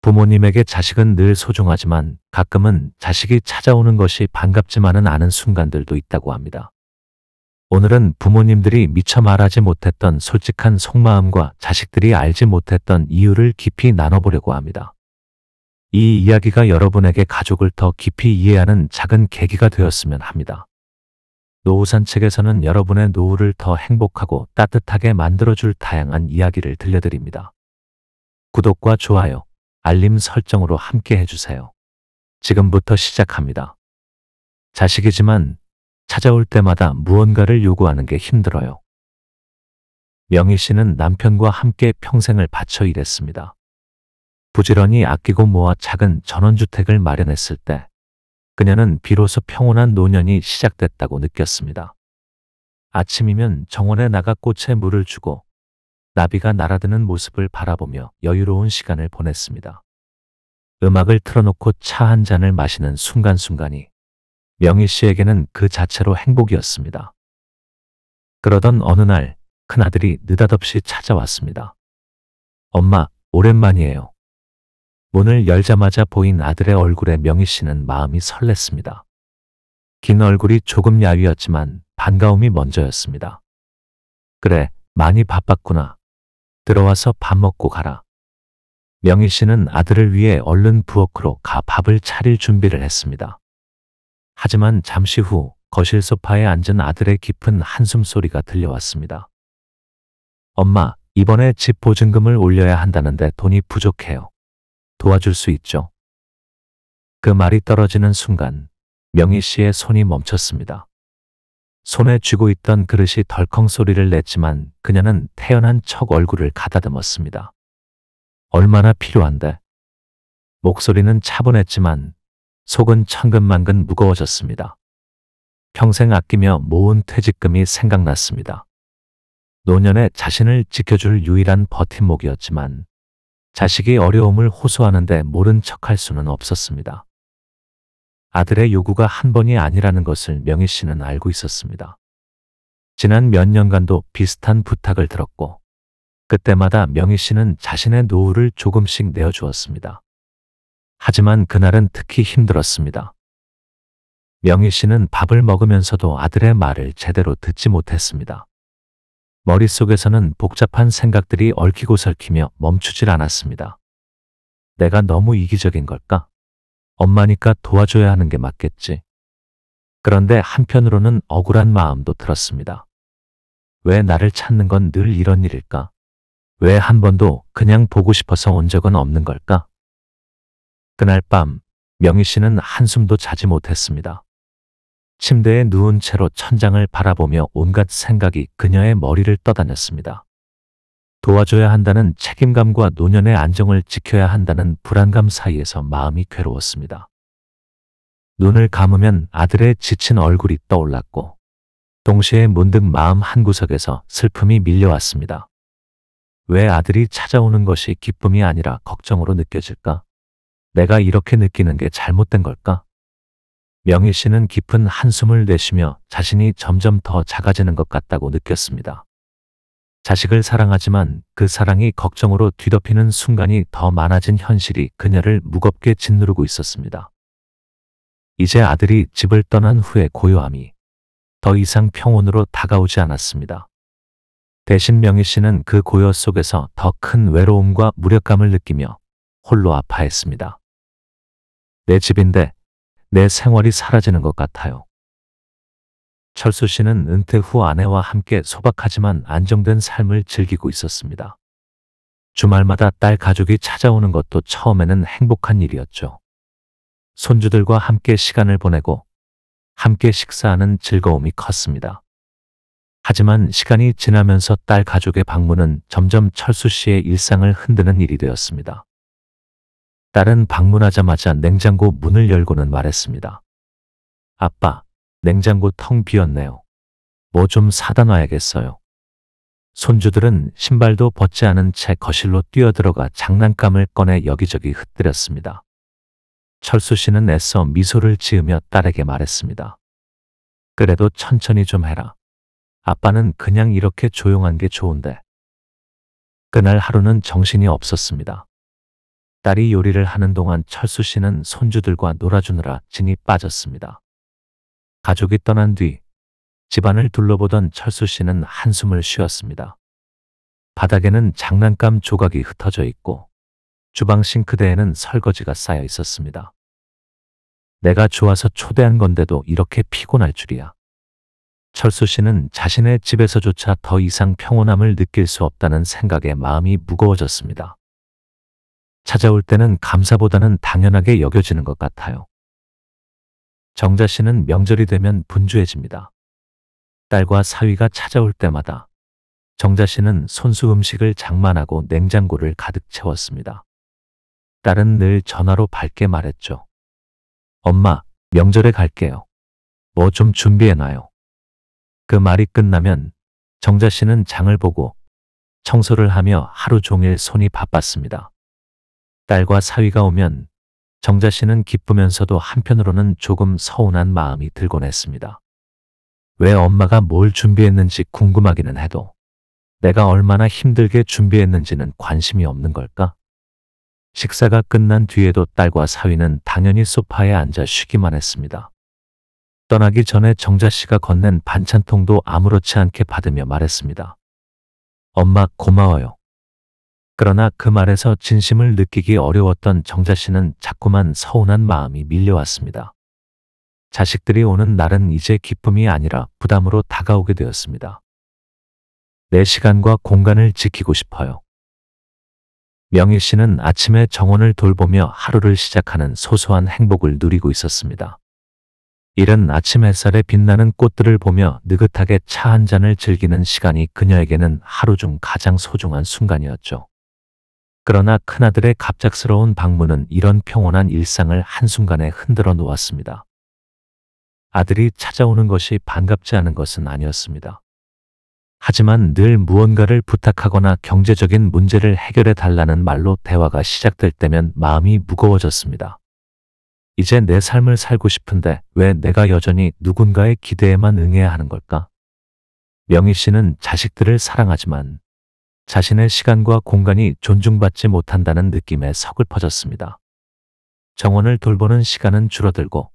부모님에게 자식은 늘 소중하지만 가끔은 자식이 찾아오는 것이 반갑지만은 않은 순간들도 있다고 합니다. 오늘은 부모님들이 미처 말하지 못했던 솔직한 속마음과 자식들이 알지 못했던 이유를 깊이 나눠보려고 합니다. 이 이야기가 여러분에게 가족을 더 깊이 이해하는 작은 계기가 되었으면 합니다. 노후 산책에서는 여러분의 노후를 더 행복하고 따뜻하게 만들어줄 다양한 이야기를 들려드립니다. 구독과 좋아요, 알림 설정으로 함께 해주세요. 지금부터 시작합니다. 자식이지만 찾아올 때마다 무언가를 요구하는 게 힘들어요. 명희 씨는 남편과 함께 평생을 바쳐 일했습니다. 부지런히 아끼고 모아 작은 전원주택을 마련했을 때 그녀는 비로소 평온한 노년이 시작됐다고 느꼈습니다. 아침이면 정원에 나가 꽃에 물을 주고 나비가 날아드는 모습을 바라보며 여유로운 시간을 보냈습니다. 음악을 틀어놓고 차 한 잔을 마시는 순간순간이 명희 씨에게는 그 자체로 행복이었습니다. 그러던 어느 날 큰아들이 느닷없이 찾아왔습니다. 엄마, 오랜만이에요. 문을 열자마자 보인 아들의 얼굴에 명희 씨는 마음이 설렜습니다. 긴 얼굴이 조금 야위었지만 반가움이 먼저였습니다. 그래, 많이 바빴구나. 들어와서 밥 먹고 가라. 명희 씨는 아들을 위해 얼른 부엌으로 가 밥을 차릴 준비를 했습니다. 하지만 잠시 후 거실 소파에 앉은 아들의 깊은 한숨 소리가 들려왔습니다. 엄마, 이번에 집 보증금을 올려야 한다는데 돈이 부족해요. 도와줄 수 있죠? 그 말이 떨어지는 순간 명희 씨의 손이 멈췄습니다. 손에 쥐고 있던 그릇이 덜컹 소리를 냈지만 그녀는 태연한 척 얼굴을 가다듬었습니다. 얼마나 필요한데? 목소리는 차분했지만 속은 천근만근 무거워졌습니다. 평생 아끼며 모은 퇴직금이 생각났습니다. 노년에 자신을 지켜줄 유일한 버팀목이었지만 자식이 어려움을 호소하는데 모른 척할 수는 없었습니다. 아들의 요구가 한 번이 아니라는 것을 명희 씨는 알고 있었습니다. 지난 몇 년간도 비슷한 부탁을 들었고 그때마다 명희 씨는 자신의 노후를 조금씩 내어주었습니다. 하지만 그날은 특히 힘들었습니다. 명희 씨는 밥을 먹으면서도 아들의 말을 제대로 듣지 못했습니다. 머릿속에서는 복잡한 생각들이 얽히고 설키며 멈추질 않았습니다. 내가 너무 이기적인 걸까? 엄마니까 도와줘야 하는 게 맞겠지. 그런데 한편으로는 억울한 마음도 들었습니다. 왜 나를 찾는 건 늘 이런 일일까? 왜 한 번도 그냥 보고 싶어서 온 적은 없는 걸까? 그날 밤 명희 씨는 한숨도 자지 못했습니다. 침대에 누운 채로 천장을 바라보며 온갖 생각이 그녀의 머리를 떠다녔습니다. 도와줘야 한다는 책임감과 노년의 안정을 지켜야 한다는 불안감 사이에서 마음이 괴로웠습니다. 눈을 감으면 아들의 지친 얼굴이 떠올랐고 동시에 문득 마음 한구석에서 슬픔이 밀려왔습니다. 왜 아들이 찾아오는 것이 기쁨이 아니라 걱정으로 느껴질까? 내가 이렇게 느끼는 게 잘못된 걸까? 명희 씨는 깊은 한숨을 내쉬며 자신이 점점 더 작아지는 것 같다고 느꼈습니다. 자식을 사랑하지만 그 사랑이 걱정으로 뒤덮이는 순간이 더 많아진 현실이 그녀를 무겁게 짓누르고 있었습니다. 이제 아들이 집을 떠난 후의 고요함이 더 이상 평온으로 다가오지 않았습니다. 대신 명희 씨는 그 고요 속에서 더 큰 외로움과 무력감을 느끼며 홀로 아파했습니다. 내 집인데 내 생활이 사라지는 것 같아요. 철수 씨는 은퇴 후 아내와 함께 소박하지만 안정된 삶을 즐기고 있었습니다. 주말마다 딸 가족이 찾아오는 것도 처음에는 행복한 일이었죠. 손주들과 함께 시간을 보내고 함께 식사하는 즐거움이 컸습니다. 하지만 시간이 지나면서 딸 가족의 방문은 점점 철수 씨의 일상을 흔드는 일이 되었습니다. 딸은 방문하자마자 냉장고 문을 열고는 말했습니다. 아빠, 냉장고 텅 비었네요. 뭐 좀 사다 놔야겠어요. 손주들은 신발도 벗지 않은 채 거실로 뛰어들어가 장난감을 꺼내 여기저기 흩뜨렸습니다. 철수 씨는 애써 미소를 지으며 딸에게 말했습니다. 그래도 천천히 좀 해라. 아빠는 그냥 이렇게 조용한 게 좋은데. 그날 하루는 정신이 없었습니다. 딸이 요리를 하는 동안 철수 씨는 손주들과 놀아주느라 진이 빠졌습니다. 가족이 떠난 뒤 집안을 둘러보던 철수 씨는 한숨을 쉬었습니다. 바닥에는 장난감 조각이 흩어져 있고 주방 싱크대에는 설거지가 쌓여 있었습니다. 내가 좋아서 초대한 건데도 이렇게 피곤할 줄이야. 철수 씨는 자신의 집에서조차 더 이상 평온함을 느낄 수 없다는 생각에 마음이 무거워졌습니다. 찾아올 때는 감사보다는 당연하게 여겨지는 것 같아요. 정자 씨는 명절이 되면 분주해집니다. 딸과 사위가 찾아올 때마다 정자 씨는 손수 음식을 장만하고 냉장고를 가득 채웠습니다. 딸은 늘 전화로 밝게 말했죠. 엄마, 명절에 갈게요. 뭐 좀 준비해놔요. 그 말이 끝나면 정자 씨는 장을 보고 청소를 하며 하루 종일 손이 바빴습니다. 딸과 사위가 오면 정자 씨는 기쁘면서도 한편으로는 조금 서운한 마음이 들곤 했습니다. 왜 엄마가 뭘 준비했는지 궁금하기는 해도 내가 얼마나 힘들게 준비했는지는 관심이 없는 걸까? 식사가 끝난 뒤에도 딸과 사위는 당연히 소파에 앉아 쉬기만 했습니다. 떠나기 전에 정자 씨가 건넨 반찬통도 아무렇지 않게 받으며 말했습니다. 엄마 고마워요. 그러나 그 말에서 진심을 느끼기 어려웠던 정자 씨는 자꾸만 서운한 마음이 밀려왔습니다. 자식들이 오는 날은 이제 기쁨이 아니라 부담으로 다가오게 되었습니다. 내 시간과 공간을 지키고 싶어요. 명희 씨는 아침에 정원을 돌보며 하루를 시작하는 소소한 행복을 누리고 있었습니다. 이른 아침 햇살에 빛나는 꽃들을 보며 느긋하게 차 한 잔을 즐기는 시간이 그녀에게는 하루 중 가장 소중한 순간이었죠. 그러나 큰아들의 갑작스러운 방문은 이런 평온한 일상을 한순간에 흔들어 놓았습니다. 아들이 찾아오는 것이 반갑지 않은 것은 아니었습니다. 하지만 늘 무언가를 부탁하거나 경제적인 문제를 해결해 달라는 말로 대화가 시작될 때면 마음이 무거워졌습니다. 이제 내 삶을 살고 싶은데 왜 내가 여전히 누군가의 기대에만 응해야 하는 걸까? 명희 씨는 자식들을 사랑하지만 자신의 시간과 공간이 존중받지 못한다는 느낌에 서글퍼졌습니다. 정원을 돌보는 시간은 줄어들고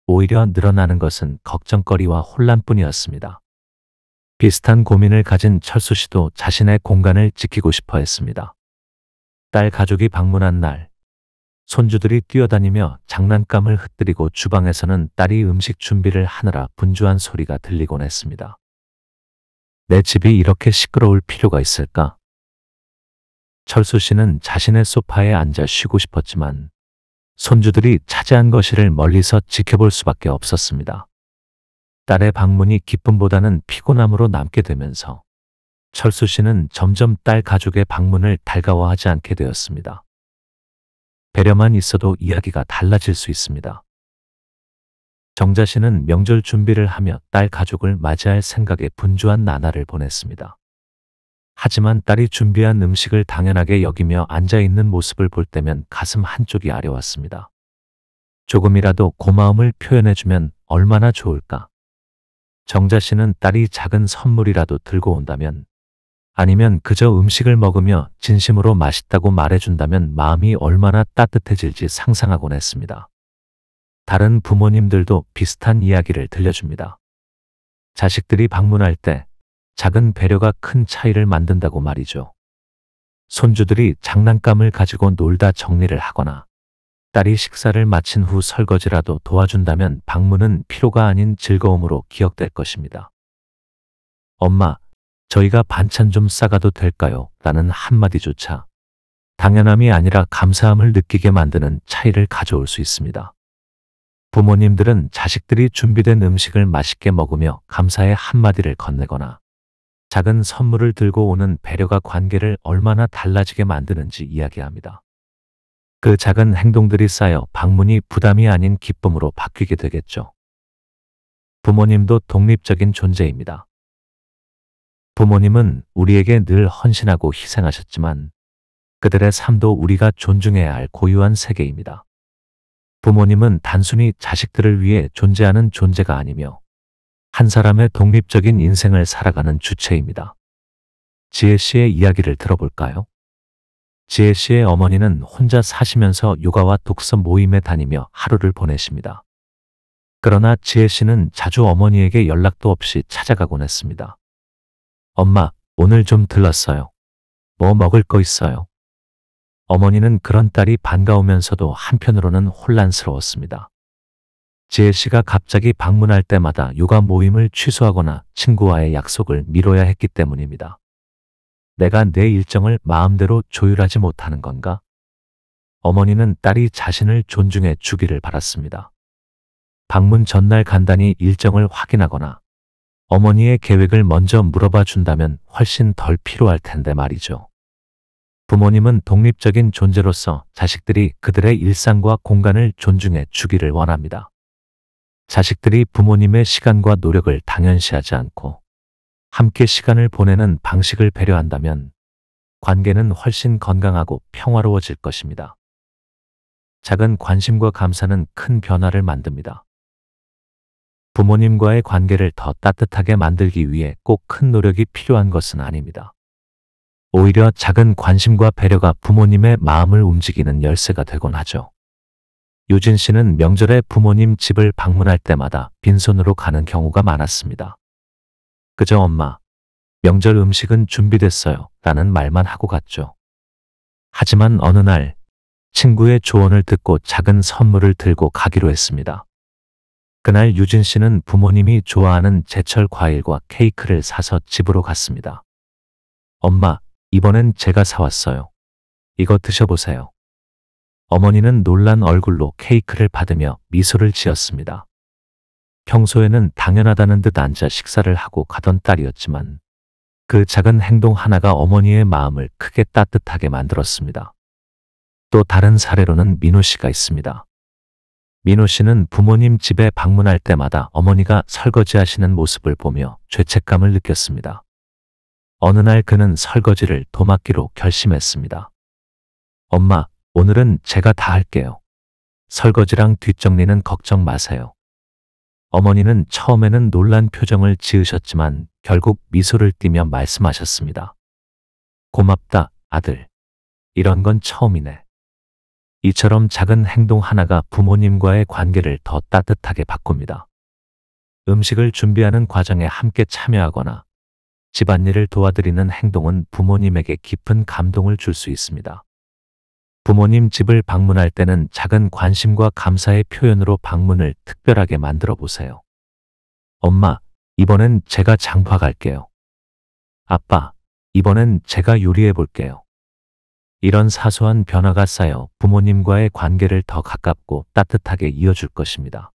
오히려 늘어나는 것은 걱정거리와 혼란뿐이었습니다. 비슷한 고민을 가진 철수 씨도 자신의 공간을 지키고 싶어 했습니다. 딸 가족이 방문한 날, 손주들이 뛰어다니며 장난감을 흩뜨리고 주방에서는 딸이 음식 준비를 하느라 분주한 소리가 들리곤 했습니다. 내 집이 이렇게 시끄러울 필요가 있을까? 철수 씨는 자신의 소파에 앉아 쉬고 싶었지만 손주들이 차지한 거실을 멀리서 지켜볼 수밖에 없었습니다. 딸의 방문이 기쁨보다는 피곤함으로 남게 되면서 철수 씨는 점점 딸 가족의 방문을 달가워하지 않게 되었습니다. 배려만 있어도 이야기가 달라질 수 있습니다. 정자 씨는 명절 준비를 하며 딸 가족을 맞이할 생각에 분주한 나날을 보냈습니다. 하지만 딸이 준비한 음식을 당연하게 여기며 앉아있는 모습을 볼 때면 가슴 한쪽이 아려왔습니다. 조금이라도 고마움을 표현해주면 얼마나 좋을까? 정자 씨는 딸이 작은 선물이라도 들고 온다면, 아니면 그저 음식을 먹으며 진심으로 맛있다고 말해준다면 마음이 얼마나 따뜻해질지 상상하곤 했습니다. 다른 부모님들도 비슷한 이야기를 들려줍니다. 자식들이 방문할 때 작은 배려가 큰 차이를 만든다고 말이죠. 손주들이 장난감을 가지고 놀다 정리를 하거나 딸이 식사를 마친 후 설거지라도 도와준다면 방문은 피로가 아닌 즐거움으로 기억될 것입니다. 엄마, 저희가 반찬 좀 싸가도 될까요? 라는 한마디조차 당연함이 아니라 감사함을 느끼게 만드는 차이를 가져올 수 있습니다. 부모님들은 자식들이 준비된 음식을 맛있게 먹으며 감사의 한마디를 건네거나 작은 선물을 들고 오는 배려가 관계를 얼마나 달라지게 만드는지 이야기합니다. 그 작은 행동들이 쌓여 방문이 부담이 아닌 기쁨으로 바뀌게 되겠죠. 부모님도 독립적인 존재입니다. 부모님은 우리에게 늘 헌신하고 희생하셨지만 그들의 삶도 우리가 존중해야 할 고유한 세계입니다. 부모님은 단순히 자식들을 위해 존재하는 존재가 아니며 한 사람의 독립적인 인생을 살아가는 주체입니다. 지혜 씨의 이야기를 들어볼까요? 지혜 씨의 어머니는 혼자 사시면서 요가와 독서 모임에 다니며 하루를 보내십니다. 그러나 지혜 씨는 자주 어머니에게 연락도 없이 찾아가곤 했습니다. 엄마, 오늘 좀 들렀어요. 뭐 먹을 거 있어요? 어머니는 그런 딸이 반가우면서도 한편으로는 혼란스러웠습니다. 지혜 씨가 갑자기 방문할 때마다 요가 모임을 취소하거나 친구와의 약속을 미뤄야 했기 때문입니다. 내가 내 일정을 마음대로 조율하지 못하는 건가? 어머니는 딸이 자신을 존중해 주기를 바랐습니다. 방문 전날 간단히 일정을 확인하거나 어머니의 계획을 먼저 물어봐 준다면 훨씬 덜 필요할 텐데 말이죠. 부모님은 독립적인 존재로서 자식들이 그들의 일상과 공간을 존중해 주기를 원합니다. 자식들이 부모님의 시간과 노력을 당연시하지 않고 함께 시간을 보내는 방식을 배려한다면 관계는 훨씬 건강하고 평화로워질 것입니다. 작은 관심과 감사는 큰 변화를 만듭니다. 부모님과의 관계를 더 따뜻하게 만들기 위해 꼭 큰 노력이 필요한 것은 아닙니다. 오히려 작은 관심과 배려가 부모님의 마음을 움직이는 열쇠가 되곤 하죠. 유진 씨는 명절에 부모님 집을 방문할 때마다 빈손으로 가는 경우가 많았습니다. 그저 엄마, 명절 음식은 준비됐어요 라는 말만 하고 갔죠. 하지만 어느 날 친구의 조언을 듣고 작은 선물을 들고 가기로 했습니다. 그날 유진 씨는 부모님이 좋아하는 제철 과일과 케이크를 사서 집으로 갔습니다. 엄마, 이번엔 제가 사왔어요. 이거 드셔보세요. 어머니는 놀란 얼굴로 케이크를 받으며 미소를 지었습니다. 평소에는 당연하다는 듯 앉아 식사를 하고 가던 딸이었지만 그 작은 행동 하나가 어머니의 마음을 크게 따뜻하게 만들었습니다. 또 다른 사례로는 민호 씨가 있습니다. 민호 씨는 부모님 집에 방문할 때마다 어머니가 설거지하시는 모습을 보며 죄책감을 느꼈습니다. 어느 날 그는 설거지를 도맡기로 결심했습니다. 엄마, 오늘은 제가 다 할게요. 설거지랑 뒷정리는 걱정 마세요. 어머니는 처음에는 놀란 표정을 지으셨지만 결국 미소를 띠며 말씀하셨습니다. 고맙다, 아들. 이런 건 처음이네. 이처럼 작은 행동 하나가 부모님과의 관계를 더 따뜻하게 바꿉니다. 음식을 준비하는 과정에 함께 참여하거나 집안일을 도와드리는 행동은 부모님에게 깊은 감동을 줄 수 있습니다. 부모님 집을 방문할 때는 작은 관심과 감사의 표현으로 방문을 특별하게 만들어 보세요. 엄마, 이번엔 제가 장봐 갈게요. 아빠, 이번엔 제가 요리해 볼게요. 이런 사소한 변화가 쌓여 부모님과의 관계를 더 가깝고 따뜻하게 이어줄 것입니다.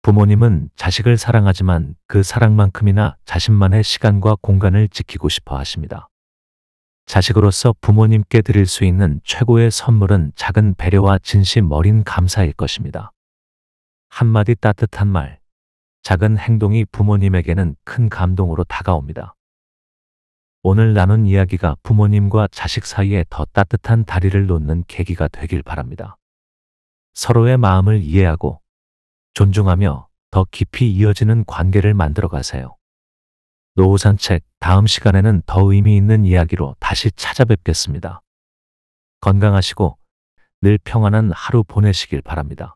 부모님은 자식을 사랑하지만 그 사랑만큼이나 자신만의 시간과 공간을 지키고 싶어 하십니다. 자식으로서 부모님께 드릴 수 있는 최고의 선물은 작은 배려와 진심 어린 감사일 것입니다. 한마디 따뜻한 말, 작은 행동이 부모님에게는 큰 감동으로 다가옵니다. 오늘 나눈 이야기가 부모님과 자식 사이에 더 따뜻한 다리를 놓는 계기가 되길 바랍니다. 서로의 마음을 이해하고 존중하며 더 깊이 이어지는 관계를 만들어 가세요. 노후 산책, 다음 시간에는 더 의미 있는 이야기로 다시 찾아뵙겠습니다. 건강하시고 늘 평안한 하루 보내시길 바랍니다.